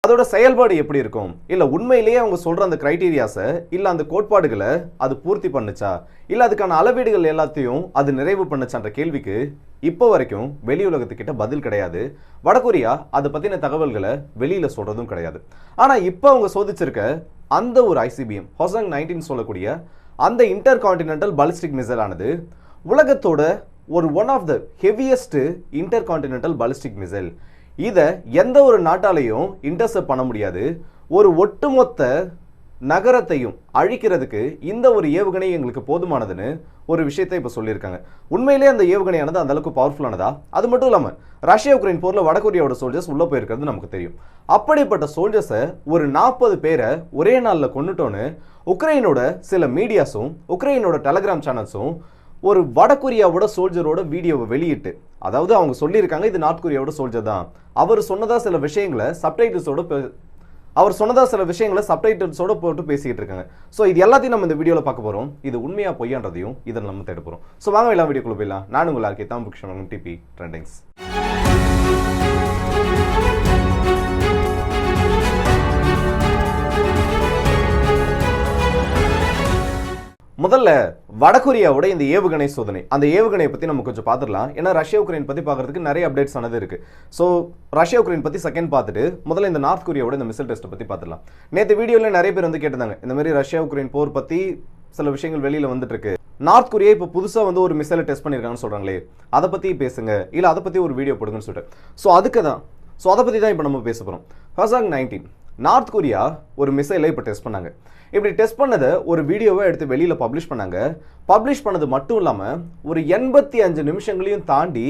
அதோட செயல்பாடு எப்படி இருக்கும், இல்ல உண்மையிலேயே அவங்க சொல்ற அந்த கிரைட்டீரியாஸை இல்ல அந்த கோட்பாடுகளை அது பூர்த்தி பண்ணுச்சா, இல்ல அதுக்கான அளவீடுகள் எல்லாத்தையும் அது நிறைவு பண்ணுச்சான்ற கேள்விக்கு இப்போ வரைக்கும் வெளி உலகத்துக்கிட்ட பதில் கிடையாது. வடகொரியா அதை பத்தின தகவல்களை வெளியில சொல்றதும் கிடையாது. ஆனா இப்போ அவங்க சோதிச்சிருக்க அந்த ஒரு ஐசிபிஎம் ஹொசாங் 19 சொல்லக்கூடிய அந்த இன்டர் கான்டினென்டல் பாலிஸ்டிக் மிசைல் ஆனது உலகத்தோட ஒரு one of the heaviest intercontinental ballistic missile. இதை எந்த ஒரு நாட்டாலையும் இன்டர்செப்ட் பண்ண முடியாது. ஒரு ஒட்டுமொத்த நகரத்தையும் அழிக்கிறதுக்கு இந்த ஒரு ஏவுகணை எங்களுக்கு போதுமானதுன்னு ஒரு விஷயத்தை இப்போ சொல்லியிருக்காங்க. உண்மையிலேயே அந்த ஏவுகணையானது அந்த அளவுக்கு பவர்ஃபுல்லானதா? அது மட்டும் இல்லாமல் ரஷ்யா உக்ரைன் போரில் வடகொரியாவோட சோல்ஜர்ஸ் உள்ளே போயிருக்கிறது நமக்கு தெரியும். அப்படிப்பட்ட சோல்ஜர்ஸை ஒரு 40 பேரை ஒரே நாளில் கொண்டுட்டோன்னு உக்ரைனோட சில மீடியாஸும் உக்ரைனோட டெலகிராம் சேனல்ஸும் ஒரு வடகொரியாவோட சோல்ஜரோட வீடியோவை வெளியிட்டு, அதாவது அவங்க சொல்லியிருக்காங்க இது நார்த் கொரியாவோட சோல்ஜர் தான், அவர் சொன்னதா சில விஷயங்களை சப்டைட்டில்ஸோட போட்டு பேசிக்கிட்டு இருக்காங்க. ஸோ இது எல்லாத்தையும் நம்ம இந்த வீடியோவில் பார்க்க போகிறோம். இது உண்மையா பொய்யான்றதையும் இதை நம்ம தேட போகிறோம். ஸோ வாங்க எல்லாம் வீடியோக்குள்ள போயிடலாம். நான் உங்கள் ஆர்கே தான் பொக்கிஷம் டிபி ட்ரெண்டிங்ஸ். முதல்ல வடகொரியாவோட இந்த ஏவுகணை சோதனை, அந்த ஏவுகணையை பற்றி நம்ம கொஞ்சம் பார்த்துடலாம். ஏன்னா ரஷ்யா உக்ரைன் பற்றி பார்க்கறதுக்கு நிறைய அப்டேட்ஸ் ஆனது இருக்கு. ஸோ ரஷ்யா உக்ரைன் பற்றி செகண்ட் பார்த்துட்டு முதல்ல இந்த நார்த் கொரியாவோட இந்த மிசைல் டெஸ்ட்டை பற்றி பார்த்துடலாம். நேற்று வீடியோவில் நிறைய பேர் வந்து கேட்டிருந்தாங்க, இந்த மாதிரி ரஷ்யா உக்ரைன் போர் பற்றி சில விஷயங்கள் வெளியில் வந்துட்டு இருக்கு, நார்த் கொரியா இப்போ புதுசாக வந்து ஒரு மிசைலை டெஸ்ட் பண்ணியிருக்காங்கன்னு சொல்கிறாங்களே, அதை பற்றி பேசுங்க, இல்லை அதை பற்றி ஒரு வீடியோ போடுங்கன்னு சொல்லிட்டு அதை பற்றி தான் இப்போ நம்ம பேச போகிறோம். ஹொசாங் 19 நார்த் கொரியா ஒரு மிசைலை இப்போ டெஸ்ட் பண்ணாங்க. இப்படி டெஸ்ட் பண்ணதை ஒரு வீடியோவை எடுத்து வெளியில் பப்ளிஷ் பண்ணாங்க. பப்ளிஷ் பண்ணது மட்டும் இல்லாமல் ஒரு 85 நிமிஷங்களையும் தாண்டி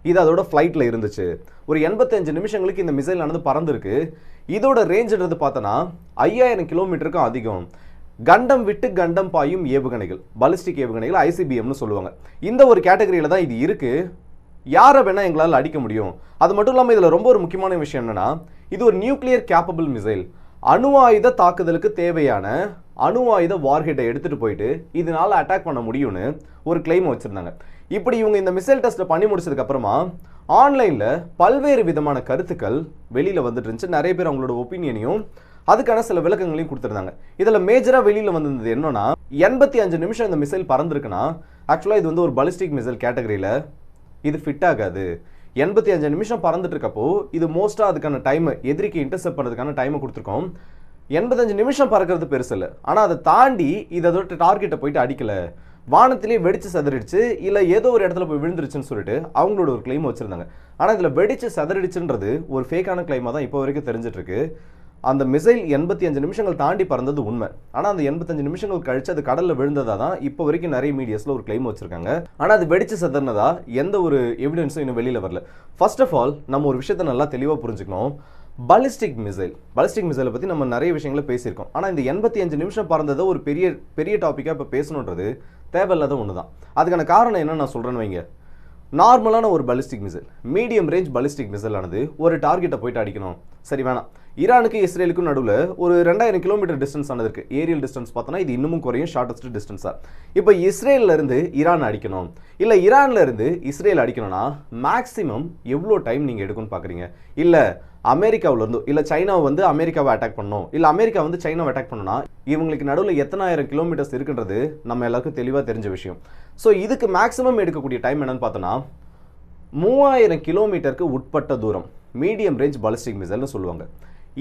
இது அதோட ஃப்ளைட்டில் இருந்துச்சு. ஒரு 85 நிமிஷங்களுக்கு இந்த மிசைல் ஆனது பறந்துருக்கு. இதோட ரேஞ்சுன்றது பார்த்தோன்னா 5000 கிலோமீட்டருக்கும் அதிகம். கண்டம் விட்டு கண்டம் பாயும் ஏவுகணைகள், பாலிஸ்டிக் ஏவுகணைகள், ஐசிபிஎம்னு சொல்லுவாங்க. இந்த ஒரு கேட்டகரியில் தான் இது இருக்குது. யாரை வேணால் எங்களால் அடிக்க முடியும். அது மட்டும் இல்லாமல் இதில் ரொம்ப ஒரு முக்கியமான விஷயம் என்னென்னா, இது ஒரு நியூக்ளியர் கேப்பபிள் மிசைல். அணு ஆயுத தாக்குதலுக்கு தேவையான அணு ஆயுத வார்ஹெட்டை எடுத்துகிட்டு போயிட்டு இதனால் அட்டாக் பண்ண முடியும்னு ஒரு கிளைம் வச்சுருந்தாங்க. இப்படி இவங்க இந்த மிசைல் டெஸ்ட்டை பண்ணி முடிச்சதுக்கப்புறமா ஆன்லைனில் பல்வேறு விதமான கருத்துக்கள் வெளியில் வந்துட்டு இருந்துச்சு. நிறைய பேர் அவங்களோட ஒப்பீனியனையும் அதுக்கான சில விளக்கங்களையும் கொடுத்துருந்தாங்க. இதில் மேஜராக வெளியில் வந்திருந்தது என்னன்னா, 85 நிமிஷம் இந்த மிசைல் பறந்துருக்குன்னா ஆக்சுவலாக இது வந்து ஒரு பாலிஸ்டிக் மிசைல் கேட்டகரியில் இது ஃபிட் ஆகாது. 85 நிமிஷம் பறந்துட்டு இருக்கப்போ இது மோஸ்ட்டாக அதுக்கான டைமை எதிரிக்கு இன்டர்செப்ட் பண்ணுறதுக்கான டைமை கொடுத்துருக்கோம். 85 நிமிஷம் பறக்கிறது பெருசு இல்லை, ஆனால் அதை தாண்டி இது அதோட டார்கெட்டை போயிட்டு அடிக்கலை, வானத்திலேயே வெடிச்சு சதறிடுச்சு, இல்லை ஏதோ ஒரு இடத்துல போய் விழுந்துருச்சுன்னு சொல்லிட்டு அவங்களோட ஒரு கிளைம் வச்சுருந்தாங்க. ஆனால் இதில் வெடிச்சு சதறிடுச்சுன்றது ஒரு ஃபேக்கான கிளைமாக தான் இப்போ வரைக்கும் தெரிஞ்சிட்டு இருக்கு. அந்த மிசைல் 85 நிமிஷங்கள் தாண்டி பறந்தது உண்மை. ஆனால் அந்த 85 நிமிஷங்கள் கழிச்சு அது கடலில் விழுந்ததா தான் இப்போ வரைக்கும் நிறைய மீடியாஸில் ஒரு கிளைம் வச்சிருக்காங்க. ஆனால் அது வெடிச்சு சதறினதா எந்த ஒரு எவிடன்ஸும் இன்னும் வெளியில் வரல. ஃபர்ஸ்ட் ஆஃப் ஆல் நம்ம ஒரு விஷயத்தை நல்லா தெளிவாக புரிஞ்சுக்கணும். பாலிஸ்டிக் மிசைலை பற்றி நம்ம நிறைய விஷயங்களை பேசியிருக்கோம். ஆனால் இந்த 85 நிமிஷம் பறந்ததை ஒரு பெரிய டாப்பிக்காக இப்போ பேசணுன்றது தேவையில்லாத ஒன்று தான். அதுக்கான காரணம் என்ன நான் சொல்கிறேன்னு வைங்க. நார்மலான ஒரு ballistic missile, medium range ballistic missile ஆனது ஒரு டார்கெட்டை போயிட்டு அடிக்கணும், சரி வேணாம். ஈரானுக்கு இஸ்ரேலுக்கும் நடுவில் ஒரு 2000 கிலோமீட்டர் டிஸ்டன்ஸ் ஆனது இருக்குது. ஏரியல் டிஸ்டன்ஸ் பார்த்தோன்னா இது இன்னமும் குறையும், ஷார்ட்டஸ்ட் டிஸ்டன்ஸாக. இப்போ இஸ்ரேலிருந்து ஈரான் அடிக்கணும், இல்லை ஈரான்லேருந்து இஸ்ரேல் அடிக்கணும்னா மேக்ஸிமம் எவ்வளோ டைம் நீங்கள் எடுக்கும்னு பார்க்குறீங்க? இல்லை அமெரிக்காவிலேருந்து இல்லை சைனாவை வந்து அமெரிக்காவை அட்டாக் பண்ணணும், இல்லை அமெரிக்கா வந்து சைனாவை அட்டாக் பண்ணணும்னா இவங்களுக்கு நடுவில் எத்தனை ஆயிரம் கிலோமீட்டர்ஸ் இருக்குன்றது நம்ம எல்லாருக்கும் தெளிவாக தெரிஞ்ச விஷயம். ஸோ இதுக்கு மேக்ஸிமம் எடுக்கக்கூடிய டைம் என்னன்னு பார்த்தோன்னா 3000 கிலோமீட்டருக்கு உட்பட்ட தூரம் மீடியம் ரேஞ்ச் பாலிஸ்டிக் மிசைல்னு சொல்லுவாங்க.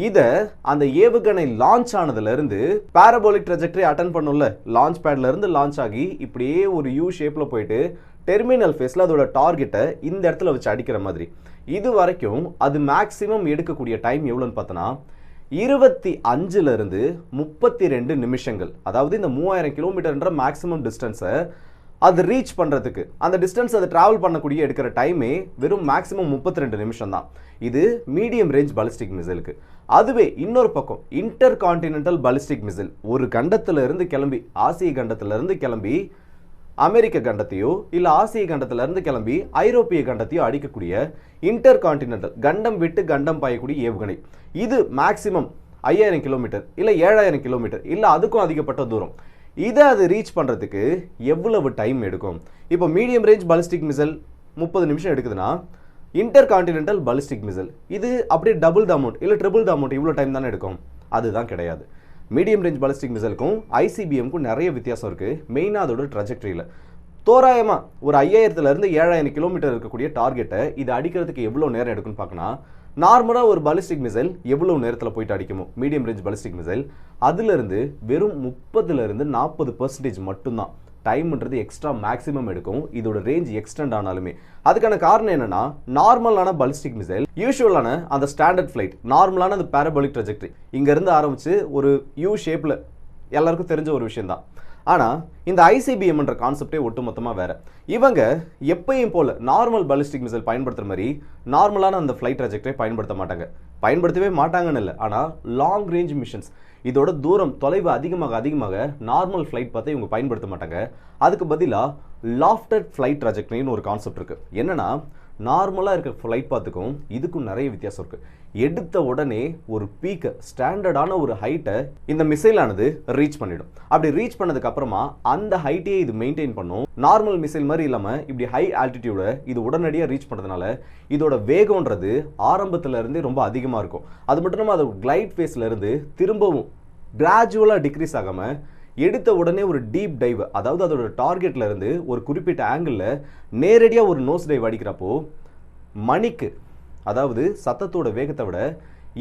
இதை அந்த ஏவுகணை லான்ச் ஆனதுலேருந்து பாரபோலிக் ட்ரெஜெக்டரி அட்டன் பண்ணும்ல, லான்ச் பேட்லேருந்து லான்ச் ஆகி இப்படியே ஒரு யூ ஷேப்பில் போயிட்டு டெர்மினல் ஃபேஸில் அதோட டார்கெட்டை இந்த இடத்துல வச்சு அடிக்கிற மாதிரி இது வரைக்கும் அது மேக்ஸிமம் எடுக்கக்கூடிய டைம் எவ்வளோன்னு பார்த்தோன்னா 25லிருந்து 32 நிமிஷங்கள். அதாவது இந்த 3000 கிலோமீட்டர்ன்ற மேக்ஸிமம் டிஸ்டன்ஸை அது ரீச் பண்ணுறதுக்கு, அந்த டிஸ்டன்ஸ் அதை ட்ராவல் பண்ணக்கூடிய எடுக்கிற டைமே வெறும் மேக்ஸிமம் 32 நிமிஷம் தான். இது மீடியம் ரேஞ்ச் பாலிஸ்டிக் மிசைலுக்கு. அதுவே இன்னொரு பக்கம் இன்டர் கான்டினென்டல் பாலிஸ்டிக் மிசைல், ஒரு கண்டத்திலிருந்து கிளம்பி ஆசிய கண்டத்திலிருந்து கிளம்பி அமெரிக்க கண்டத்தையோ இல்லை ஆசிய கண்டத்திலிருந்து கிளம்பி ஐரோப்பிய கண்டத்தையோ அடிக்கக்கூடிய இன்டர் கான்டினென்டல் கண்டம் விட்டு கண்டம் பாயக்கூடிய ஏவுகணை. இது மேக்ஸிமம் 5000 கிலோமீட்டர் இல்லை 7000 கிலோமீட்டர் இல்லை அதுக்கும் அதிகப்பட்ட தூரம். இதை அது ரீச் பண்ணுறதுக்கு எவ்வளவு டைம் எடுக்கும்? இப்போ மீடியம் ரேஞ்ச் பாலிஸ்டிக் மிசைல் 30 நிமிஷம் எடுக்குதுன்னா இன்டர்கான்டினென்டல் பாலிஸ்டிக் மிசைல் இது அப்படியே டபுள் த அமௌண்ட் இல்லை ட்ரிபிள் த அமௌண்ட் இவ்வளோ டைம் தானே எடுக்கும், அதுதான் கிடையாது. மீடியம் ரேஞ்ச் பாலிஸ்டிக் மிசைலுக்கும் ஐசிபிஎம்க்கும் நிறைய வித்தியாசம் இருக்குது. மெயினாக அதோட ட்ரஜெக்டரியில் தோராயமாக ஒரு 5000 to 7000 கிலோமீட்டர் இருக்கக்கூடிய டார்கெட்டை இது அடிக்கிறதுக்கு எவ்வளோ நேரம் எடுக்குன்னு பார்க்கணும். நார்மலாக ஒரு பாலிஸ்டிக் மிசைல் எவ்வளோ நேரத்தில் போயிட்டு அடிக்குமோ மீடியம் ரேஞ்ச் பாலிஸ்டிக் மிசைல் அதுலேருந்து வெறும் 30 to 40% மட்டும்தான் டைம்ன்றது எக்ஸ்ட்ரா மேக்ஸிமம் எடுக்கும். இதோட ரேஞ்ச் எக்ஸ்டெண்ட் ஆனாலுமே அதுக்கான காரணம் என்னன்னா, நார்மலான பாலிஸ்டிக் மிசைல் யூஷுவலான அந்த ஸ்டாண்டர்ட் ஃபிளைட் நார்மலான அந்த பேரபோலிக் ட்ரெஜெக்டரி இங்கேருந்து ஆரம்பித்து ஒரு யூ ஷேப்பில் எல்லாருக்கும் தெரிஞ்ச ஒரு விஷயம் தான். ஆனால் இந்த ஐசிபிஎம்ன்ற கான்செப்டே ஒட்டுமொத்தமாக வேறு. இவங்க எப்பயும் போல் நார்மல் பாலிஸ்டிக் மிசைல் பயன்படுத்துகிற மாதிரி நார்மலான அந்த ஃப்ளைட் ட்ரெஜெக்டரை பயன்படுத்த மாட்டாங்க. பயன்படுத்தவே மாட்டாங்கன்னு இல்லை, ஆனால் லாங் ரேஞ்ச் மிஷன்ஸ் இதோட தூரம் தொலைவு அதிகமாக நார்மல் ஃப்ளைட் பார்த்து இவங்க பயன்படுத்த மாட்டாங்க. அதுக்கு பதிலாக லாஃப்டட் ஃப்ளைட் ட்ரெஜெக்டரின்னு ஒரு கான்செப்ட் இருக்குது. என்னன்னா, நார்மலாக இருக்க ஃப்ளைட் பாத்துக்கும் இதுக்கும் நிறைய வித்தியாசம் இருக்குது. எடுத்த உடனே ஒரு பீக்கை ஸ்டாண்டர்டான ஒரு ஹைட்டை இந்த மிசைலானது ரீச் பண்ணிடும். அப்படி ரீச் பண்ணதுக்கு அப்புறமா அந்த ஹைட்டையே இது மெயின்டைன் பண்ணும். நார்மல் மிசைல் மாதிரி இல்லாமல் இப்படி ஹை ஆல்டிடியூட இது உடனடியாக ரீச் பண்ணுறதுனால இதோட வேகம்ன்றது ஆரம்பத்துல இருந்தே ரொம்ப அதிகமாக இருக்கும். அது மட்டும் இல்லாமல் அதோட கிளைட் ஃபேஸ்ல இருந்து திரும்பவும் கிராஜுவலாக டிக்ரீஸ் ஆகாமல் எடுத்த உடனே ஒரு டீப் டைவ், அதாவது அதோட டார்கெட்ல இருந்து ஒரு குறிப்பிட்ட ஆங்கிளில் நேரடியாக ஒரு நோஸ் டைவ் அடிக்கிறப்போ மணிக்கு, அதாவது சத்தத்தோட வேகத்தை விட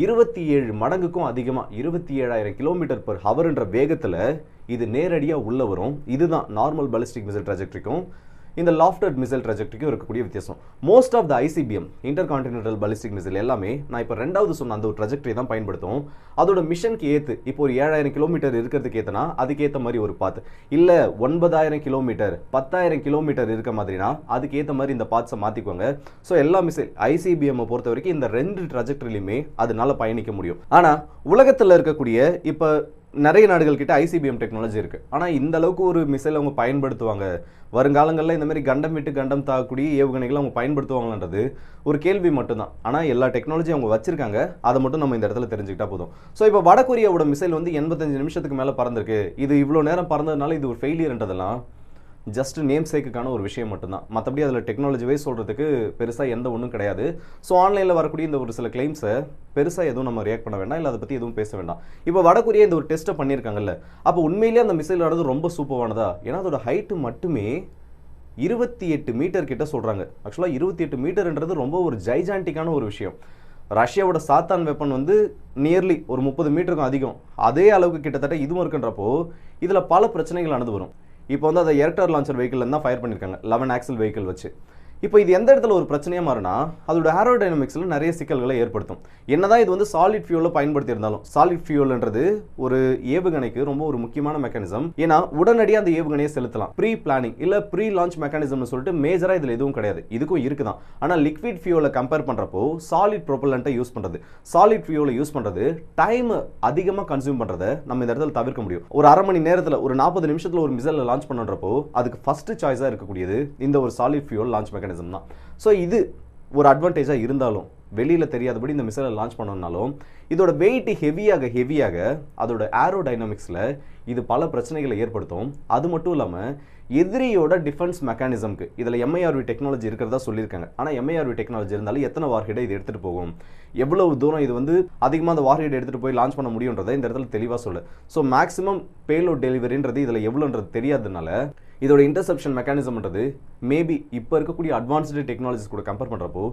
27 மடங்குக்கும் அதிகமாக 27,000 km/hன்ற வேகத்தில் இது நேரடியாக உள்ள வரும். இதுதான் நார்மல் பாலிஸ்டிக் மிசைல் ட்ரெஜெக்டரிக்கும் இந்த லாஃப்டட் மிசைல் ட்ரெஜெக்டரிக்கும் இருக்கக்கூடிய வித்தியாசம். Most of the ICBM intercontinental ballistic missile எல்லாமே நான் இப்போ ரெண்டாவது சொன்ன அந்த ஒரு ட்ரெஜெக்டரி தான் பயன்படுத்தும். அதோட மிஷனுக்கு ஏற்று இப்போ ஒரு 7000 km இருக்கிறதுக்கு ஏற்றனா அதுக்கேற்ற மாதிரி ஒரு பாத்து, இல்லை 9000 km 10,000 km இருக்க மாதிரினா அதுக்கு ஏற்ற மாதிரி இந்த பாத்ஸை மாற்றிக்குவாங்க. ஸோ எல்லா மிசைல் ஐசிபிஎம்மை பொறுத்த வரைக்கும் இந்த ரெண்டு ட்ரெஜெக்டரிலையுமே அதனால பயணிக்க முடியும். ஆனால் உலகத்தில் இருக்கக்கூடிய இப்போ நிறைய நாடுகள் கிட்ட ஐசிபிஎம் டெக்னாலஜி இருக்குது. ஆனால் இந்த அளவுக்கு ஒரு மிசைல் அவங்க பயன்படுத்துவாங்க, வருங்காலங்களில் இந்த மாதிரி கண்டம் விட்டு கண்டம் தாக்கக்கூடிய ஏவுகணைகளை அவங்க பயன்படுத்துவாங்கன்றது ஒரு கேள்வி மட்டும்தான். ஆனால் எல்லா டெக்னாலஜியும் அவங்க வச்சிருக்காங்க, அதை மட்டும் நம்ம இந்த இடத்துல தெரிஞ்சுக்கிட்டா போதும். ஸோ இப்போ வடகொரியாவோட மிசைல் வந்து 85 நிமிஷத்துக்கு மேலே பறந்துருக்கு, இது இவ்வளோ நேரம் பறந்ததுனால இது ஒரு ஃபெயிலியர்ன்றதெல்லாம் ஜஸ்ட் நேம் சேக்குக்கான ஒரு விஷயம் மட்டும்தான். மற்றபடி அதில் டெக்னாலஜி வைஸ் சொல்கிறதுக்கு பெருசாக எந்த ஒன்றும் கிடையாது. ஸோ ஆன்லைனில் வரக்கூடிய இந்த ஒரு சில கிளைம்ஸை பெருசாக எதுவும் நம்ம ரியாக்ட் பண்ண வேண்டாம், இல்லை அதை பற்றி எதுவும் பேச வேண்டாம். இப்போ வடகொரியா இந்த ஒரு டெஸ்ட்டை பண்ணியிருக்காங்கல்ல, அப்போ உண்மையிலேயே அந்த மிசைல் ஆனது ரொம்ப சூப்பரானதா? ஏன்னா அதோட ஹைட்டு மட்டுமே 28 மீட்டர் கிட்ட சொல்கிறாங்க. ஆக்சுவலாக 28 மீட்டர்ன்றது ரொம்ப ஒரு ஜைஜான்டிக்கான ஒரு விஷயம். ரஷ்யாவோட சாத்தான் வெப்பன் வந்து நியர்லி ஒரு 30 மீட்டருக்கும் அதிகம், அதே அளவுக்கு கிட்டத்தட்ட இதுவும் இருக்குன்றப்போ இதில் பல பிரச்சனைகள் நடந்து வரும். இப்போ வந்து அதை எர்டர் லான்ச்சர் வெஹிக்கிள் தான் ஃபயர் பண்ணியிருக்காங்க, 11 ஆக்சல் வெஹிக்கிள் வச்சு. இப்போ இது எந்த இடத்துல ஒரு பிரச்சனையாக மாறுனா, அதோட ஏரோடைனமிக்ஸில் நிறைய சிக்கல்களை ஏற்படுத்தும். என்னதான் இது வந்து சாலிட் ஃபியூலை பயன்படுத்தி இருந்தாலும், சாலிட் ஃபியூல்ன்றது ஒரு ஏவுகணைக்கு ரொம்ப ஒரு முக்கியமான மெக்கானிசம். ஏன்னா உடனடியாக அந்த ஏவுகணையை செலுத்தலாம். ப்ரீ பிளானிங் இல்லை ப்ரீ லான்ச் மெக்கானிசம்னு சொல்லிட்டு மேஜராக இதில் எதுவும் கிடையாது. இதுக்கும் இருக்குதான். ஆனால் லிக்விட் ஃபியூலை கம்பேர் பண்ணுறப்போ சாலிட் ப்ரொபல்லண்ட்டை யூஸ் பண்ணுறது, சாலிட் ஃபியூலை யூஸ் பண்ணுறது டைம் அதிகமாக கன்சியூம் பண்ணுறதை நம்ம இந்த இடத்துல தவிர்க்க முடியும். ஒரு அரை மணி நேரத்தில் ஒரு 40 நிமிஷத்தில் ஒரு மிசைலை லான்ச் பண்ணுறப்போ அதுக்கு ஃபர்ஸ்ட் சாய்ஸாக இருக்கக்கூடியது இந்த ஒரு சாலிட் ஃபியூல் லான்ச் மெக்கானிசம் தான். ஸோ இது ஒரு அட்வான்டேஜாக இருந்தாலும் வெளியில் தெரியாதபடி இந்த மிசைலை லான்ச் பண்ணனாலும் இதோட வெயிட் ஹெவியாக அதோட ஏரோடைனமிக்ஸில் இது பல பிரச்சனைகளை ஏற்படுத்தும். அது மட்டும் இல்லாமல் எதிரியோட டிஃபென்ஸ் மெக்கானிசம்க்கு இதில் எம்ஐஆர்வி டெக்னாலஜி இருக்கிறதா சொல்லியிருக்காங்க. ஆனால் எம்ஐஆர்வி டெக்னாலஜி இருந்தாலும் எத்தனை வார்ஹெடை இது எடுத்துகிட்டு போகும், எவ்வளவு தூரம் இது வந்து அதிகமாக அந்த வார்ஹெட் எடுத்துகிட்டு போய் லான்ச் பண்ண முடியுன்றதை இந்த இடத்துல தெளிவாக சொல்லு. ஸோ மேக்ஸிமம் பேலோட் டெலிவரின்றது இதில் எவ்வளோன்றது தெரியாததுனால இதோட இன்டர்செப்ஷன் மெக்கானிசம்ன்றது மேபி இப்போ இருக்கக்கூடிய அட்வான்ஸ்டு டெக்னாலஜிஸ் கூட கம்பேர் பண்ணுறப்போ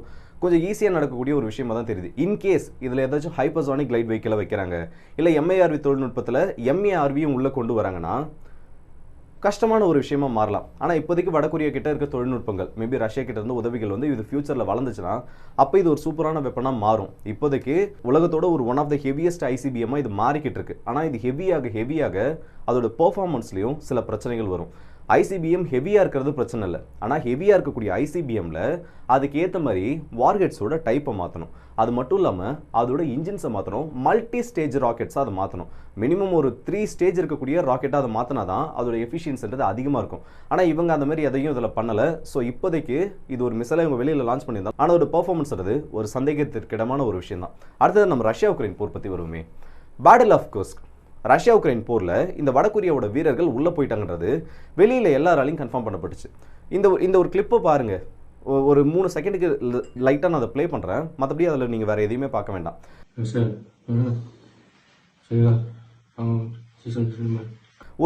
கொஞ்சம் ஈஸியாக நடக்கக்கூடிய ஒரு விஷயமா தான் தெரியுது. இன்கேஸ் இதில் ஏதாச்சும் ஹைப்பர்சானிக் லைட் வெஹிக்கிளை வைக்கிறாங்க, இல்லை எம்ஐஆர்வி தொழில்நுட்பத்தில் எம்ஏஆர்வியும் உள்ளே கொண்டு வராங்கன்னா கஷ்டமான ஒரு விஷயமா மாறலாம். ஆனால் இப்போதைக்கு வடகொரியா கிட்ட இருக்க தொழில்நுட்பங்கள் மேபி ரஷ்யா கிட்ட இருந்து உதவிகள் வந்து இது ஃபியூச்சரில் வளர்ந்துச்சுன்னா அப்போ இது ஒரு சூப்பரான வெப்பனாக மாறும். இப்போதைக்கு உலகத்தோட ஒரு ஒன் ஆஃப் த ஹெவியஸ்ட் ஐசிபிஎம்மாக இது மாறிக்கிட்டு இருக்கு. ஆனால் இது ஹெவியாக அதோட பெர்ஃபார்மன்ஸ்லையும் சில பிரச்சனைகள் வரும். ஐசிபிஎம் ஹெவியாக இருக்கிறது பிரச்சனை இல்லை, ஆனால் ஹெவியாக இருக்கக்கூடிய ஐசிபிஎம்ல அதுக்கு ஏற்ற மாதிரி வார்ஹெட்ஸோட டைப்பை மாற்றணும். அது மட்டும் இல்லாமல் அதோட இன்ஜின்ஸை மாற்றணும், மல்டி ஸ்டேஜ் ராக்கெட்ஸாக அதை மாற்றணும். மினிமம் ஒரு 3 ஸ்டேஜ் இருக்கக்கூடிய ராக்கெட்டாக அதை மாற்றினா தான் அதோட எஃபிஷியன்சின்றது அதிகமாக இருக்கும். ஆனால் இவங்க அந்த மாதிரி எதையும் இதில் பண்ணலை. ஸோ இப்போதைக்கு இது ஒரு மிசைலை இவங்க வெளியில் லான்ச் பண்ணியிருந்தாங்க, ஆனால் அதோட பெர்ஃபார்மன்ஸ்ன்றது ஒரு சந்தேகத்திற்கிடமான ஒரு விஷயம் தான். அடுத்தது நம்ம ரஷ்யா உக்ரைன் போர் பற்றி வருமே. Battle of Kursk, Russia Ukraine போரில் இந்த வடகொரியாவோட வீரர்கள் உள்ளே போயிட்டாங்கன்றது வெளியில் எல்லாராலையும் கன்ஃபார்ம் பண்ணப்பட்டுச்சு. இந்த ஒரு கிளிப்பை பாருங்கள். ஒரு 3 செகண்டுக்கு லைட்டாக நான் அதை ப்ளே பண்ணுறேன், மற்றபடி அதில் நீங்கள் வேறு எதையுமே பார்க்க வேண்டாம்.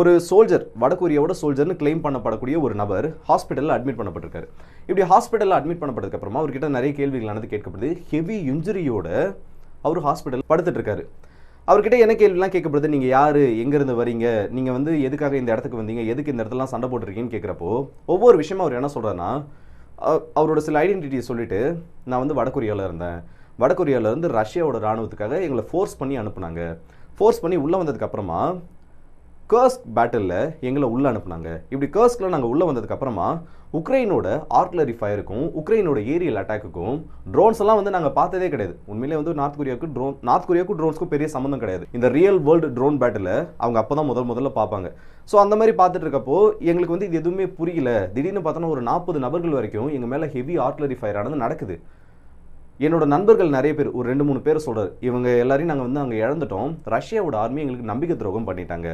ஒரு சோல்ஜர், வடகொரியாவோட சோல்ஜர்னு கிளைம் பண்ணப்படக்கூடிய ஒரு நபர் ஹாஸ்பிட்டலில் அட்மிட் பண்ணப்பட்டிருக்காரு. இப்படி ஹாஸ்பிட்டலில் அட்மிட் பண்ணப்பட்டதுக்கப்புறமா அவர்கிட்ட நிறைய கேள்விகளானது கேட்கப்படுது. ஹெவி இன்ஜுரியோட அவர் ஹாஸ்பிட்டல் படுத்துட்டு இருக்காரு. அவர்கிட்ட என்ன கேள்விலாம் கேட்கப்படுது, நீங்கள் யார், எங்கேருந்து வரீங்க, நீங்கள் வந்து எதுக்காக இந்த இடத்துக்கு வந்தீங்க, எதுக்கு இந்த இடத்துலாம் சண்டை போட்டிருக்கீங்கன்னு கேட்குறப்போ ஒவ்வொரு விஷயமா அவர் என்ன சொல்கிறாருன்னா, அவரோட சில ஐடென்டிட்டியை சொல்லிட்டு, நான் வந்து வடகொரியாவில் இருந்தேன், வடகொரியாவிலேருந்து ரஷ்யாவோட இராணுவத்துக்காக எங்களை ஃபோர்ஸ் பண்ணி அனுப்புனாங்க, ஃபோர்ஸ் பண்ணி உள்ளே வந்ததுக்கப்புறமா கர்ஸ்க் பேட்டிலில் எங்களை உள்ளே அனுப்புனாங்க. இப்படி கர்ஸ்கில் நாங்கள் உள்ளே வந்ததுக்கப்புறமா உக்ரைனோட ஆர்ட்லரி ஃபயருக்கும் உக்ரைனோட ஏரியல் அட்டாக்குக்கும் ட்ரோன்ஸ் எல்லாம் வந்து நாங்கள் பார்த்ததே கிடையாது. உண்மையிலே வந்து நார்த் கொரியாவுக்கும் ட்ரோன்ஸ்க்கும் பெரிய சம்மந்தம் கிடையாது. இந்த ரியல் வேர்ல்டு ட்ரோன் பேட்டில் அவங்க அப்போ தான் முதல்ல பார்ப்பாங்க. ஸோ அந்த மாதிரி பார்த்துட்டு இருக்கப்போ எங்களுக்கு வந்து இது எதுவுமே புரியல. திடீர்னு பார்த்தோன்னா ஒரு 40 நபர்கள் வரைக்கும் எங்கள் மேலே ஹெவி ஆர்ட்லரி ஃபயர் ஆனது நடக்குது. என்னோட நண்பர்கள் நிறைய பேர், ஒரு 2-3 பேர் சொல்கிறார், இவங்க எல்லாரையும் நாங்கள் வந்து அங்கே இழந்துட்டோம், ரஷ்யாவோட ஆர்மி எங்களுக்கு நம்பிக்கை துரோகம் பண்ணிட்டாங்க.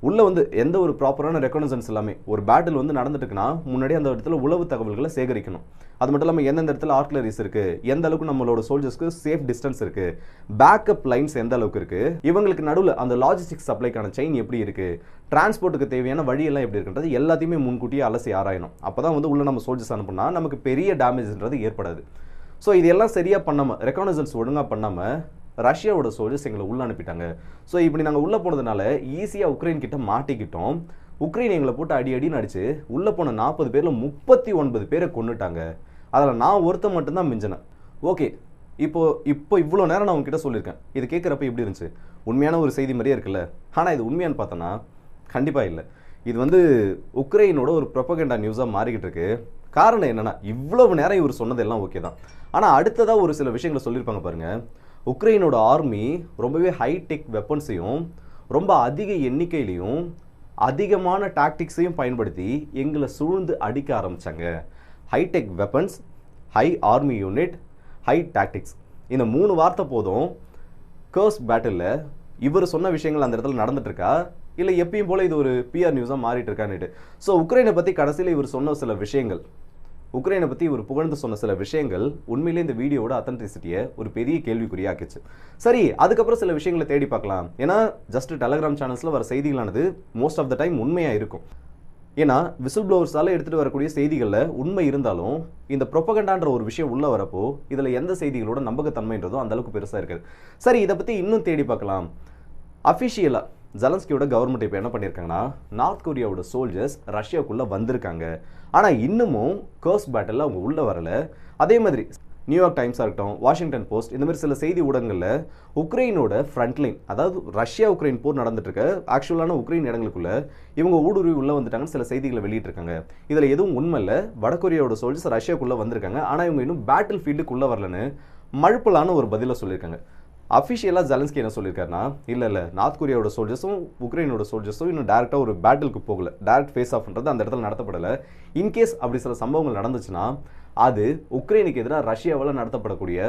உள்ளே வந்து எந்த ஒரு ப்ராப்பரான ரெக்கக்னைசன்ஸ் எல்லாமே, ஒரு பேட்டில் வந்து நடந்துட்டுக்குன்னா முன்னாடி அந்த இடத்துல உளவு தகவல்களை சேகரிக்கணும். அது மட்டும் இல்லாமல் எந்தெந்த இடத்துல ஆர்ட்லரிஸ் இருக்குது, எந்த அளவுக்கு நம்மளோட சோல்ஜர்ஸ்க்கு சேஃப் டிஸ்டன்ஸ் இருக்குது, பேக்கப் லைன்ஸ் எந்த அளவுக்கு இருக்குது, இவங்களுக்கு நடுவில் அந்த லாஜிஸ்டிக்ஸ் சப்ளைக்கான செயின் எப்படி இருக்குது, டிரான்ஸ்போர்ட்டுக்கு தேவையான வழியெல்லாம் எப்படி இருக்குன்றது எல்லாத்தையுமே முன்கூட்டியே அலசி ஆராயணும். அப்போ தான் வந்து உள்ளே நம்ம சோல்ஜர்ஸ் அனுப்புனா நமக்கு பெரிய டேமேஜ்ன்றது ஏற்படாது. ஸோ இதெல்லாம் சரியாக பண்ணாமல், ரெக்கக்னைசன்ஸ் ஒழுங்காக பண்ணாமல் ரஷ்யாவோட சோல்ஜர்ஸ் எங்களை உள்ளே அனுப்பிட்டாங்க. ஸோ இப்படி நாங்கள் உள்ளே போனதுனால ஈஸியாக உக்ரைன் கிட்ட மாட்டிக்கிட்டோம். உக்ரைன் எங்களை போட்டு அடின்னு அடிச்சு உள்ளே போன 40 பேரில் 39 பேரை கொண்டுட்டாங்க. அதில் நான் ஒருத்தன் மட்டும்தான் மிஞ்சினேன். ஓகே, இப்போ இவ்வளோ நேரம் நான் உங்ககிட்ட சொல்லியிருக்கேன். இது கேட்குறப்ப எப்படி இருந்துச்சு? உண்மையான ஒரு செய்தி மாதிரியே இருக்குல்ல. ஆனால் இது உண்மையானு பார்த்தோன்னா கண்டிப்பாக இல்லை. இது வந்து உக்ரைனோட ஒரு ப்ரொபகண்டா நியூஸாக மாறிக்கிட்டு இருக்கு. காரணம் என்னென்னா, இவ்வளவு நேரம் இவர் சொன்னதெல்லாம் ஓகே தான், ஆனால் அடுத்ததாக ஒரு சில விஷயங்களை சொல்லியிருப்பாங்க பாருங்கள். உக்ரைனோட ஆர்மி ரொம்பவே ஹைடெக் வெப்பன்ஸையும் ரொம்ப அதிக எண்ணிக்கையிலையும் அதிகமான டாக்டிக்ஸையும் பயன்படுத்தி எங்களை சூழ்ந்து அடிக்க ஆரம்பித்தாங்க. Hi tech weapons, high army unit, high tactics, இந்த 3 வார்த்தை போதும் கர்ஸ்க் பேட்டிலில் இவர் சொன்ன விஷயங்கள் அந்த இடத்துல நடந்துட்டுருக்கா, இல்லை எப்பயும் போல் இது ஒரு பிஆர் நியூஸாக மாறிட்டு இருக்கான்னுட்டு. ஸோ உக்ரைனை பற்றி கடைசியில் இவர் சொன்ன சில விஷயங்கள், உக்ரைனை பற்றி இவர் புகழ்ந்து சொன்ன சில விஷயங்கள் உண்மையிலே இந்த வீடியோட அத்தன்டிசிட்டியை ஒரு பெரிய கேள்விக்குறியாக்கிச்சு. சரி, அதுக்கப்புறம் சில விஷயங்களை தேடி பார்க்கலாம். ஏன்னா ஜஸ்ட் டெலகிராம் சேனல்ஸில் வர செய்திகளானது மோஸ்ட் ஆஃப் த டைம் உண்மையாக இருக்கும். ஏன்னா விசில் ப்ளோவர்ஸால் எடுத்துகிட்டு வரக்கூடிய செய்திகளில் உண்மை இருந்தாலும் இந்த ப்ரொபகண்டான்ற ஒரு விஷயம் உள்ளே வரப்போ இதில் எந்த செய்திகளோட நம்பகத்தன்மைன்றதோ அந்தளவுக்கு பெருசாக இருக்குது. சரி, இதை பற்றி இன்னும் தேடி பார்க்கலாம். அஃபிஷியலாக ஜெலன்ஸ்கியோட கவர்மெண்ட் இப்போ என்ன பண்ணியிருக்காங்கன்னா, நார்த் கொரியாவோட சோல்ஜர்ஸ் ரஷ்யாவுக்குள்ளே வந்திருக்காங்க, ஆனால் இன்னமும் கர்ஸ்க் பேட்டில் அவங்க உள்ளே வரலை. அதே மாதிரி நியூயார்க் டைம்ஸாக இருக்கட்டும், வாஷிங்டன் போஸ்ட், இந்த மாதிரி சில செய்தி ஊடகங்களில் உக்ரைனோட ஃப்ரண்ட்லைன், அதாவது ரஷ்யா உக்ரைன் போர் நடந்துட்டு இருக்க ஆக்சுவலான உக்ரைன் இடங்களுக்குள்ள இவங்க ஊடுருவி உள்ளே வந்துட்டாங்கன்னு சில செய்திகளை வெளியிட்டிருக்காங்க. இதில் எதுவும் உண்மை இல்லை. வடகொரியாவோட சோல்ஜர்ஸ் ரஷ்யாவுக்குள்ளே வந்திருக்காங்க, ஆனால் இவங்க இன்னும் பேட்டில் ஃபீல்டுக்குள்ளே வரலன்னு மழுப்பலான ஒரு பதிலை சொல்லியிருக்காங்க. அஃபிஷியலாக ஜெலன்ஸ்கி என்ன சொல்லியிருக்காருன்னா, இல்லை நார்த் கொரியாவோட சோல்ஜர்ஸும் உக்ரைனோட சோல்ஜர்ஸும் இன்னும் டேரெக்டாக ஒரு பேட்டிலுக்கு போகலை, டேரக்ட் ஃபேஸ் ஆஃப்ன்றது அந்த இடத்துல நடத்தப்படலை. இன்கேஸ் அப்படி சில சம்பவங்கள் நடந்துச்சுன்னா அது உக்ரைனுக்கு எதிராக ரஷ்யாவால் நடத்தப்படக்கூடிய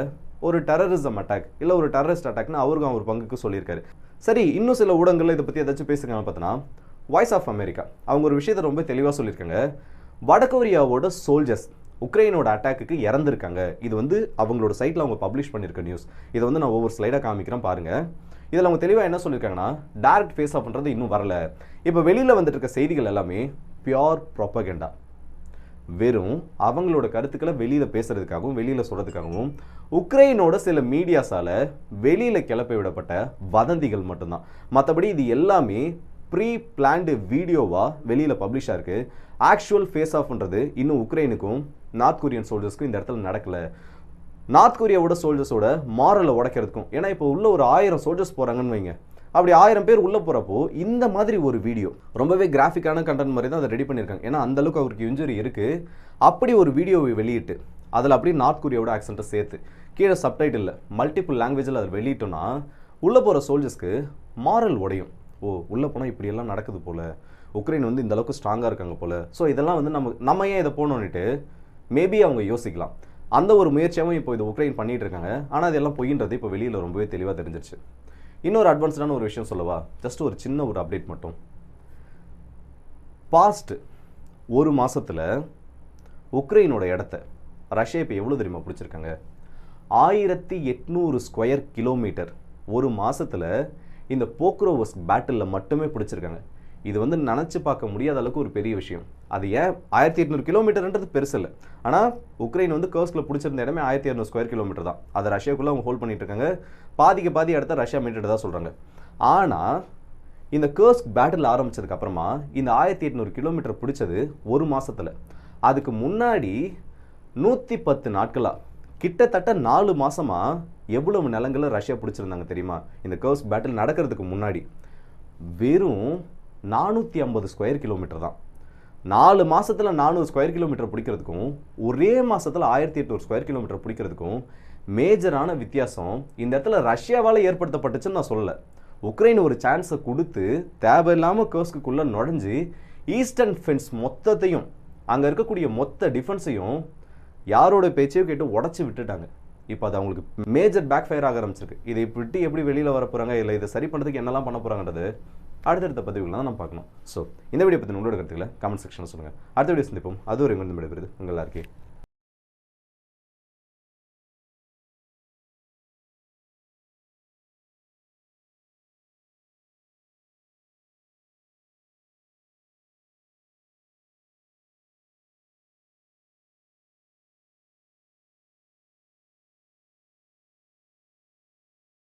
ஒரு டெரரிசம் அட்டாக், இல்லை ஒரு டெரரிஸ்ட் அட்டாக்னு அவருக்கும் ஒரு பங்குக்கு சொல்லியிருக்காரு. சரி, இன்னும் சில ஊடகங்களில் இதை பற்றி ஏதாச்சும் பேசுகிறாங்க பார்த்தோன்னா, வாய்ஸ் ஆஃப் அமெரிக்கா அவங்க ஒரு விஷயத்தை ரொம்ப தெளிவாக சொல்லியிருக்காங்க. வடகொரியாவோட சோல்ஜர்ஸ் உக்ரைனோட அட்டாக்கு இறந்துருக்காங்க. இது வந்து அவங்களோட சைட்டில் அவங்க பப்ளிஷ் பண்ணியிருக்க நியூஸ். இதை வந்து நான் ஒவ்வொரு ஸ்லைடாக காமிக்கிறேன் பாருங்கள். இதில் அவங்க தெளிவாக என்ன சொல்லியிருக்காங்கன்னா, டேரக்ட் ஃபேஸ் ஆஃப்ன்றது இன்னும் வரல. இப்போ வெளியில் வந்துட்டு இருக்க செய்திகள் எல்லாமே பியோர் ப்ரொபகண்டா, வெறும் அவங்களோட கருத்துக்களை வெளியில் பேசுறதுக்காகவும் வெளியில் சொல்கிறதுக்காகவும் உக்ரைனோட சில மீடியாஸால் வெளியில் கிளப்பி விடப்பட்ட வதந்திகள் மட்டும்தான். மற்றபடி இது எல்லாமே ப்ரீ பிளான்டு வீடியோவாக வெளியில் பப்ளிஷ் ஆயிருக்கு. ஆக்சுவல் ஃபேஸ் ஆஃப்ன்றது இன்னும் உக்ரைனுக்கும் நார்த் கொரியன் சோல்ஜர்ஸ்க்கும் இந்த இடத்துல நடக்கலை. நார்த் கொரியாவோட சோல்ஜர்ஸோட மாரலை உடைக்கிறதுக்கும், ஏன்னா இப்போ உள்ள ஒரு 1000 சோல்ஜர்ஸ் போகிறாங்கன்னு வைங்க, அப்படி 1000 பேர் உள்ளே போகிறப்போ இந்த மாதிரி ஒரு வீடியோ ரொம்பவே கிராஃபிக்கான கண்டென்ட் மாதிரி தான் அதை ரெடி பண்ணியிருக்காங்க. ஏன்னா அந்தளவுக்கு அவருக்கு இன்ஜுரி இருக்குது. அப்படி ஒரு வீடியோவை வெளியிட்டு அதில் அப்படியே நார்த் கொரியாவோட ஆக்சென்ட்டை சேர்த்து கீழே சப்டைட்டில் மல்டிபிள் லாங்குவேஜில் அதை வெளியிட்டோன்னா உள்ளே போகிற சோல்ஜர்ஸ்க்கு மாரல் உடையும். ஓ, உள்ளே போனால் இப்படியெல்லாம் நடக்குது போல், உக்ரைன் வந்து இந்த அளவுக்கு ஸ்ட்ராங்காக இருக்காங்க போல், ஸோ இதெல்லாம் வந்து நம்ம ஏன் இதை போகணுன்னுட்டு மேபி அவங்க யோசிக்கலாம். அந்த ஒரு முயற்சியாகவும் இப்போ இது உக்ரைன் பண்ணிகிட்டு இருக்காங்க. ஆனால் அதெல்லாம் பொய்ன்றது இப்போ வெளியில் ரொம்பவே தெளிவாக தெரிஞ்சிருச்சு. இன்னொரு அட்வான்ஸ்டான ஒரு விஷயம் சொல்லவா, ஜஸ்ட் ஒரு சின்ன ஒரு அப்டேட் மட்டும். பாஸ்ட் 1 மாதத்தில் உக்ரைனோட இடத்த ரஷ்யா இப்போ எவ்வளோ தெரியுமா பிடிச்சிருக்காங்க? 1800 ஸ்கொயர் கிலோமீட்டர் ஒரு மாசத்துல இந்த போக்ரோவஸ்க் பேட்டிலில் மட்டுமே பிடிச்சிருக்காங்க. இது வந்து நினச்சி பார்க்க முடியாத அளவுக்கு ஒரு பெரிய விஷயம். அது ஏன் 1800 கிலோமீட்டர்ன்றது பெருசு இல்லை. ஆனால் உக்ரைன் வந்து கர்ஸ்கில் பிடிச்சிருந்த இடமே 1200 ஸ்கொயர் கிலோமீட்டர் தான். அதை ரஷ்யாவுக்குள்ளே அவங்க ஹோல்ட் பண்ணிட்டு இருக்காங்க. பாதிக்கு பாதி இடத்த ரஷ்யா மீட்டு தான் சொல்கிறாங்க. ஆனால் இந்த கர்ஸ்க் பேட்டில் ஆரம்பிச்சதுக்கு அப்புறமா இந்த 1800 கிலோமீட்டர் பிடிச்சது ஒரு மாசத்துல. அதுக்கு முன்னாடி 110 நாட்களா கிட்டத்தட்ட 4 மாசமா எவ்வளவு நிலங்களை ரஷ்யா பிடிச்சிருந்தாங்க தெரியுமா? இந்த கர்ஸ்க் பேட்டில் நடக்கிறதுக்கு முன்னாடி வெறும் 450 ஸ்கொயர் கிலோமீட்டர் தான். 4 மாசத்துல 400 ஸ்கொயர் கிலோமீட்டர் பிடிக்கிறதுக்கும் ஒரே மாசத்துல 1800 ஸ்கொயர் கிலோமீட்டர் பிடிக்கிறதுக்கும் மேஜரான வித்தியாசம் இந்த இடத்துல ரஷ்யாவால் ஏற்படுத்தப்பட்டுச்சுன்னு நான் சொல்லலை. உக்ரைன் ஒரு சான்ஸை கொடுத்து தேவையில்லாமல் கர்ஸ்க்குள்ள நுழைஞ்சு ஈஸ்டர்ன் ஃபென்ஸ் மொத்தத்தையும் அங்கே இருக்கக்கூடிய மொத்த டிஃபென்ஸையும் யாரோட பேச்சையும் கேட்டு உடச்சி விட்டுட்டாங்க. இப்போ அது அவங்களுக்கு மேஜர் பேக் ஃபயர் ஆக ஆரம்பிச்சிருக்கு. இதை விட்டு எப்படி வெளியில் வர போகிறாங்க, இல்லை இதை சரி பண்ணுறதுக்கு என்னெல்லாம் பண்ண போகிறாங்கன்றது அடுத்தடுத்த பதிவுகள் தான் நம்ம பார்க்கணும். ஸோ இந்த வீடியோ பற்றி உங்களோட கருத்துக்களை கமெண்ட் செக்ஷனில் சொல்லுங்கள். அடுத்த வீடியோ சந்திப்போம். அது ஒரு விடைபெறுது உங்கள் எல்லாருக்கே.